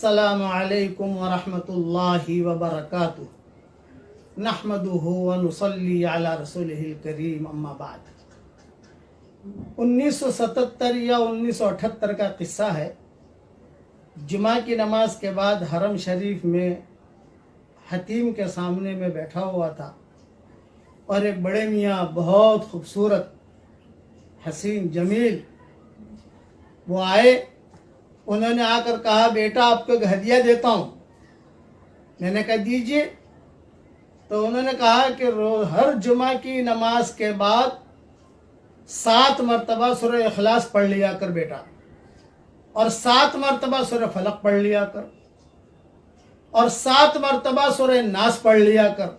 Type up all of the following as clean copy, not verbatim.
अस्सलामु अलैकुम व रहमतुल्लाहि व बरकातुहू नहमदुहु व नुसल्ली अला रसूलिहिल करीम अम्मा बाद। 1977 या 1978 का किस्सा है। जुमा की नमाज के बाद हरम शरीफ में हतीम के सामने में बैठा हुआ था और एक बड़े मियाँ बहुत खूबसूरत हसीन जमील वो आए। उन्होंने आकर कहा, बेटा आपको एक हदिया देता हूँ। मैंने कहा दीजिए। तो उन्होंने कहा कि हर जुमा की नमाज के बाद 7 मरतबा सूरह इखलास पढ़ लिया कर बेटा, और 7 मरतबा सूरह फलक पढ़ लिया कर, और 7 मरतबा सूरह नास पढ़ लिया कर।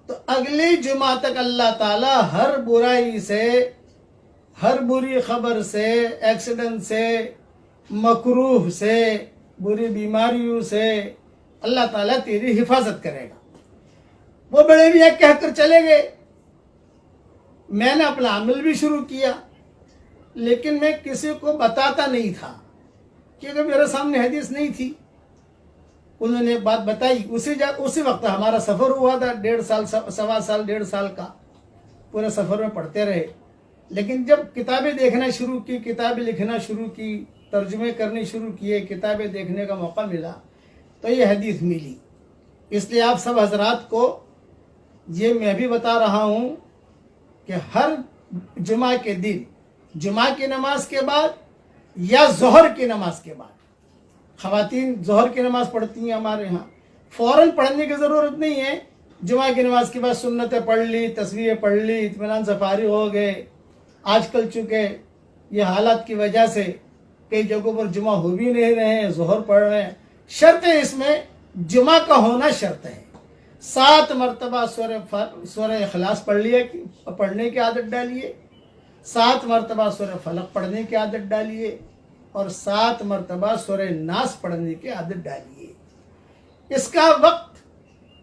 तो अगली जुमा तक अल्लाह ताला हर बुराई से, हर बुरी खबर से, एक्सीडेंट से, मकरूह से, बुरी बीमारियों से अल्लाह ताला तेरी हिफाजत करेगा। वो बड़े भी एक कहकर चले गए। मैंने अपना अमल भी शुरू किया, लेकिन मैं किसी को बताता नहीं था क्योंकि मेरे सामने हदीस नहीं थी। उन्होंने बात बताई। उसी वक्त हमारा सफ़र हुआ था, 1.5 साल, 1.25 साल, 1.5 साल का पूरे सफ़र में पढ़ते रहे। लेकिन जब किताबें देखना शुरू की, किताबें लिखना शुरू की, तर्जुमे करने शुरू किए, किताबें देखने का मौका मिला, तो ये हदीस मिली। इसलिए आप सब हजरात को ये मैं भी बता रहा हूँ कि हर जुमा के दिन, जुमा की नमाज के बाद या ज़ोहर की नमाज के बाद, ख़वातीन ज़ोहर की नमाज पढ़ती हैं हमारे यहाँ, फ़ौरन पढ़ने की ज़रूरत नहीं है। जुमा की नमाज के बाद सुन्नतें पढ़ ली, तस्वीरें पढ़ ली, इत्मीनान से फारिग हो गए। आजकल चूँकि ये हालात की वजह से कई जगहों पर जुमा हो भी नहीं रहे हैं, ज़ोहर पढ़ रहे हैं। शर्त है इसमें जुमा का होना शर्त है। 7 मरतबा सूरह इखलास पढ़ने की आदत डालिए, 7 मरतबा सूरह फलक पढ़ने की आदत डालिए, और 7 मरतबा सूरह नास पढ़ने की आदत डालिए। इसका वक्त,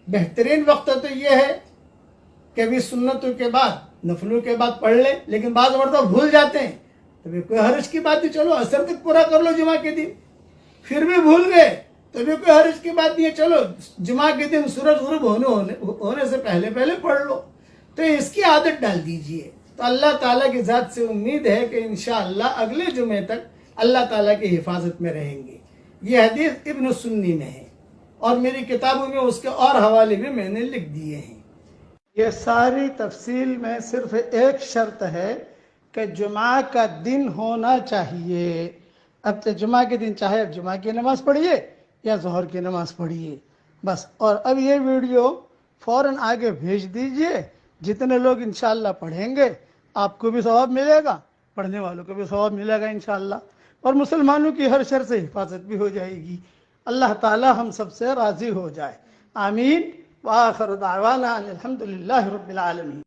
बेहतरीन वक्त तो यह है कि भी सुन्नतों के बाद, नफलों के बाद पढ़ ले। लेकिन बाद मरतबा भूल जाते हैं, तो भी कोई हर्ज की बात नहीं, चलो असर तक पूरा कर लो जुमा के दिन। फिर भी भूल गए तो भी कोई हर्ज की बात नहीं है, चलो जुमा के दिन सूरज गुरूब होने से पहले पढ़ लो। तो इसकी आदत डाल दीजिए। तो अल्लाह ताला की ज़ात से उम्मीद है कि इंशाअल्लाह अगले जुमे तक अल्लाह ताला की हिफाजत में रहेंगे। ये हदीस इब्न सुन्नी में है और मेरी किताबों में उसके और हवाले भी मैंने लिख दिए हैं। ये सारी तफसील में सिर्फ एक शर्त है कि जुमा का दिन होना चाहिए। अब तो जुमा के दिन चाहे अब जुमा की नमाज पढ़िए या ज़ोहर की नमाज पढ़िए बस। और अब ये वीडियो फ़ौरन आगे भेज दीजिए। जितने लोग इंशाअल्लाह पढ़ेंगे आपको भी सवाब मिलेगा, पढ़ने वालों को भी सवाब मिलेगा इंशाअल्लाह, और मुसलमानों की हर शर से हिफाजत भी हो जाएगी। अल्लाह ताला हम सबसे राज़ी हो जाए। आमीन। व आखिर दावाना अनिल हम्दुलिल्लाहि रब्बिल आलमीन।